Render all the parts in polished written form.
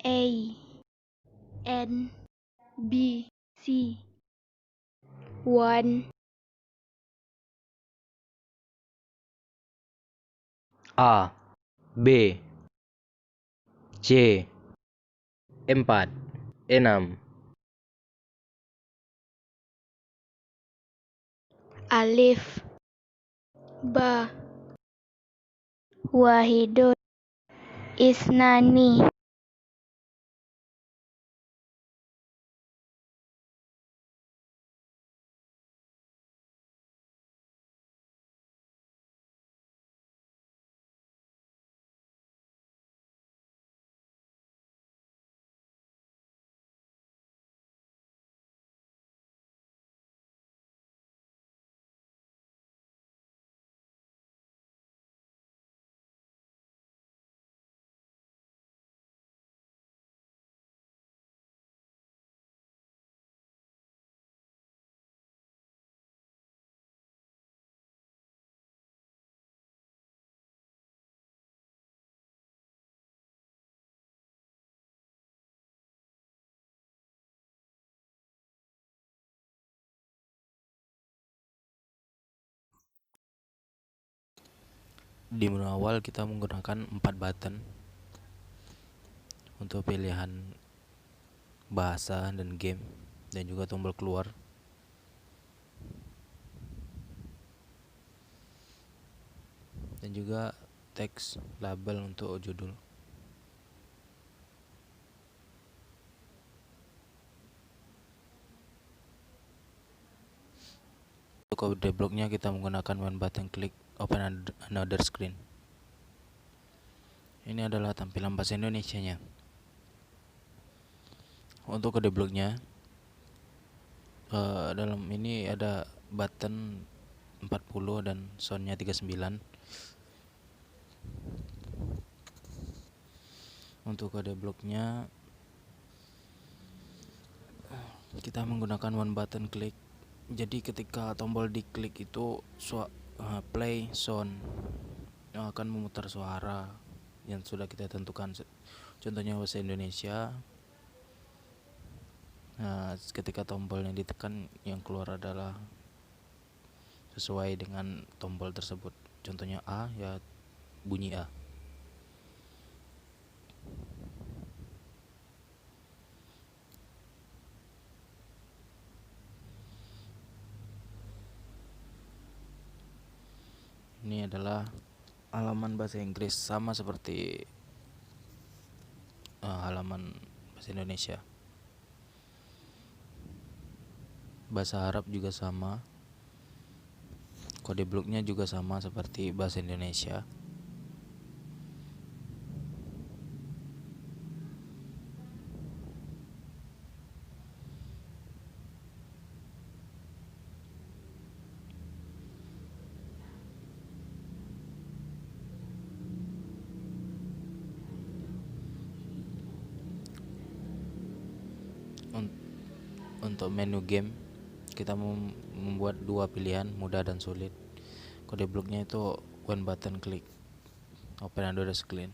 A N B C 1 A B C 4 6 Alif Ba Wahidun Isnani Di menu awal kita menggunakan 4 button untuk pilihan bahasa dan game, dan juga tombol keluar. Dan juga teks label untuk judul. Untuk kode bloknya kita menggunakan one button click open another screen. Ini adalah tampilan bahasa Indonesianya. Untuk kode bloknya dalam ini ada button 40 dan soundnya 39. Untuk kode bloknya kita menggunakan one button click. Jadi ketika tombol diklik itu play sound yang akan memutar suara yang sudah kita tentukan. Contohnya bahasa Indonesia. Nah, ketika tombol yang ditekan yang keluar adalah sesuai dengan tombol tersebut. Contohnya A, ya bunyi A. Ini adalah halaman bahasa Inggris, sama seperti halaman bahasa Indonesia. Bahasa Arab juga sama. Kode bloknya juga sama seperti bahasa Indonesia. Untuk menu game kita membuat dua pilihan, mudah dan sulit. Kode bloknya itu one button click open another screen.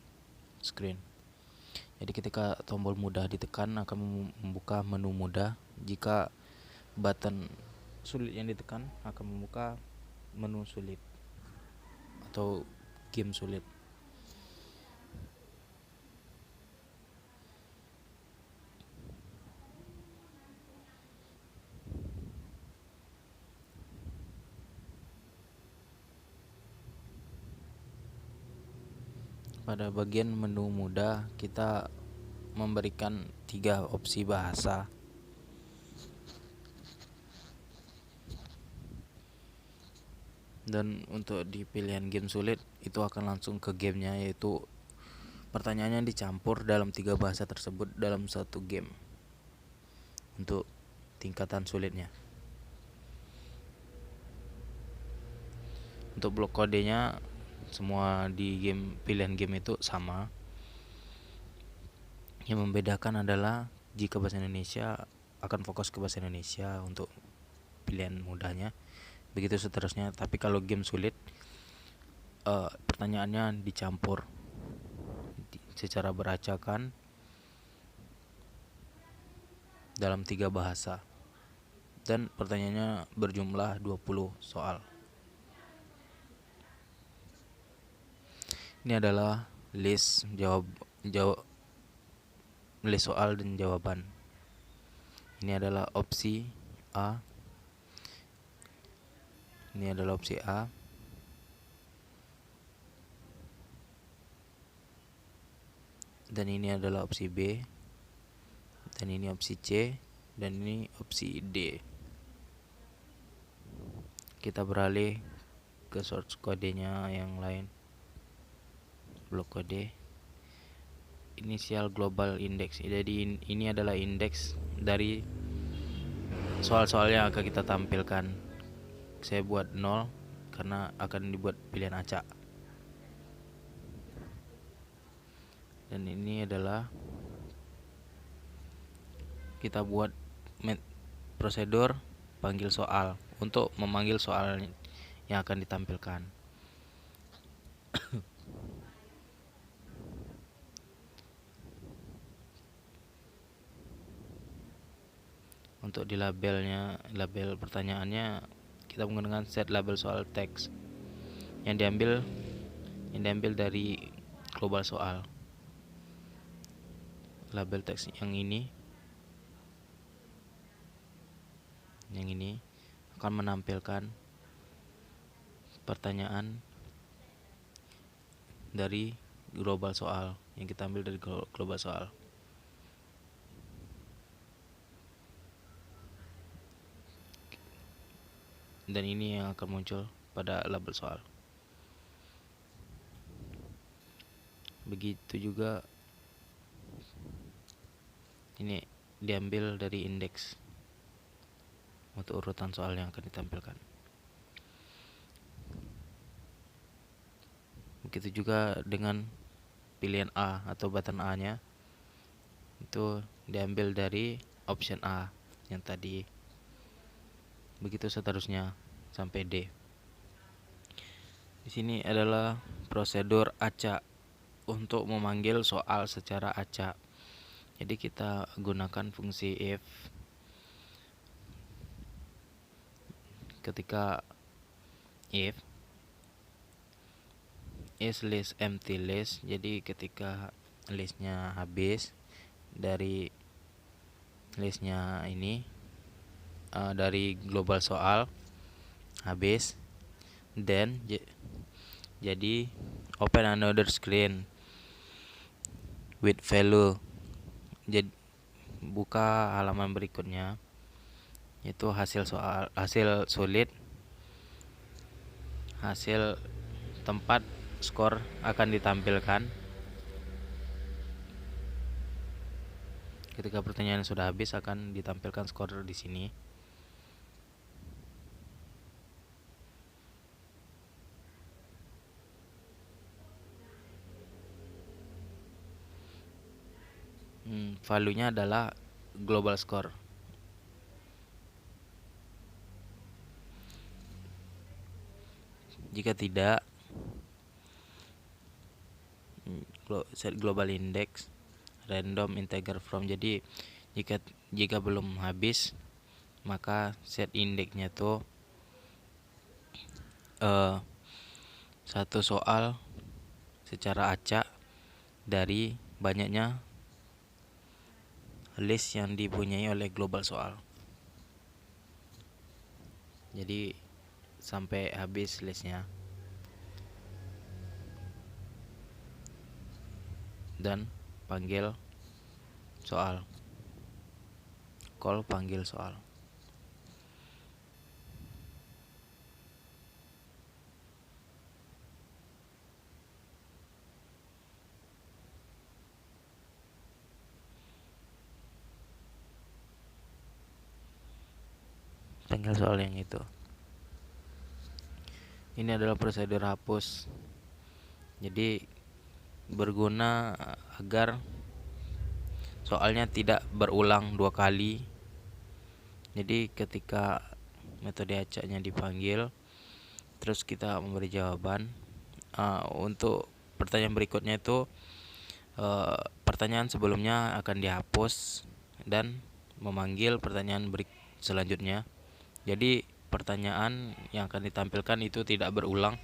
Jadi ketika tombol mudah ditekan akan membuka menu mudah. Jika button sulit yang ditekan akan membuka menu sulit atau game sulit. Pada bagian menu mudah kita memberikan 3 opsi bahasa. Dan untuk di pilihan game sulit itu akan langsung ke gamenya, yaitu pertanyaannya dicampur dalam 3 bahasa tersebut dalam satu game untuk tingkatan sulitnya. Untuk blok kodenya semua di pilihan game itu sama. Yang membedakan adalah jika bahasa Indonesia akan fokus ke bahasa Indonesia untuk pilihan mudahnya, begitu seterusnya. Tapi kalau game sulit pertanyaannya dicampur secara beracakan dalam 3 bahasa. Dan pertanyaannya berjumlah 20 soal. Ini adalah list list soal dan jawaban. Ini adalah opsi A. Ini adalah opsi A. Dan ini adalah opsi B. Dan ini opsi C. Dan ini opsi D. Kita beralih ke source kodenya yang lain. Blok kode inisial global index. Jadi ini adalah indeks dari soal-soal yang akan kita tampilkan. Saya buat 0 karena akan dibuat pilihan acak. Dan ini adalah kita buat prosedur panggil soal untuk memanggil soal yang akan ditampilkan. Untuk di label pertanyaannya kita menggunakan set label soal teks yang diambil dari global soal. Label teks yang ini akan menampilkan pertanyaan dari global soal yang kita ambil dari global soal. Dan ini yang akan muncul pada label soal. Begitu juga ini diambil dari indeks untuk urutan soal yang akan ditampilkan. Begitu juga dengan pilihan A atau button A-nya itu diambil dari option A yang tadi. Begitu seterusnya sampai D. Di sini adalah prosedur acak untuk memanggil soal secara acak. Jadi kita gunakan fungsi if ketika if is list empty list. Jadi ketika listnya habis dari listnya ini dari global soal habis, then jadi open another screen with value. Jadi buka halaman berikutnya, itu hasil sulit, hasil tempat skor akan ditampilkan. Ketika pertanyaan sudah habis akan ditampilkan skor di sini. Value-nya adalah global score. Jika tidak, set global index random integer from. Jadi jika belum habis, maka set indexnya tuh satu soal secara acak dari banyaknya list yang dipunyai oleh global soal. Jadi sampai habis listnya. Dan panggil soal. Call panggil soal. Panggil soal yang itu. Ini adalah prosedur hapus. Jadi berguna agar soalnya tidak berulang 2 kali. Jadi ketika metode acaknya dipanggil, terus kita memberi jawaban, untuk pertanyaan berikutnya itu pertanyaan sebelumnya akan dihapus dan memanggil pertanyaan selanjutnya. Jadi pertanyaan yang akan ditampilkan itu tidak berulang.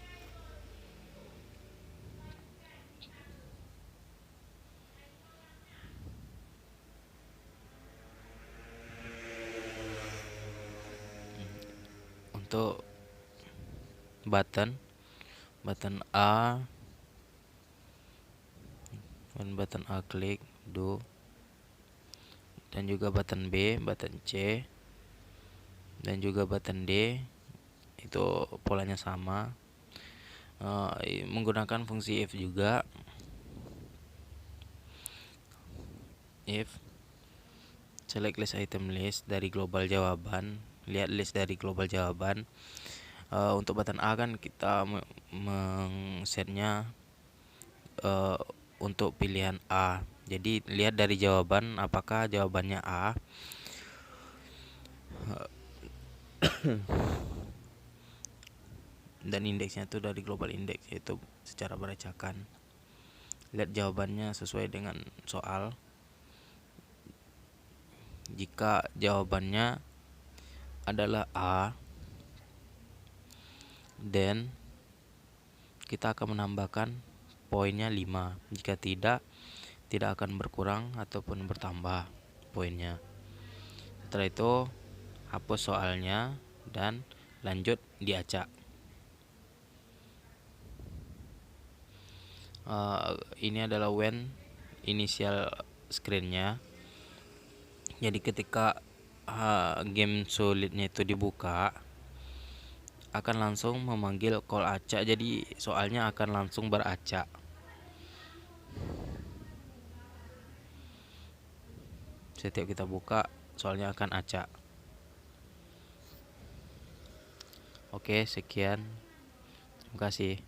Untuk button A dan button A klik do, dan juga button B, button C, dan juga button D itu polanya sama. Menggunakan fungsi if juga. If select list item list dari global jawaban, lihat list dari global jawaban. Untuk button A kan kita mengsetnya untuk pilihan A. Jadi lihat dari jawaban apakah jawabannya A. Dan indeksnya itu dari global index, yaitu secara beracakan. Lihat jawabannya sesuai dengan soal. Jika jawabannya adalah A, then kita akan menambahkan poinnya 5. Jika tidak akan berkurang ataupun bertambah poinnya. Setelah itu hapus soalnya dan lanjut diacak. Ini adalah when initial screen-nya. Jadi ketika game sulitnya itu dibuka, akan langsung memanggil call acak. Jadi soalnya akan langsung beracak. Setiap kita buka, soalnya akan acak. Oke, sekian. Terima kasih.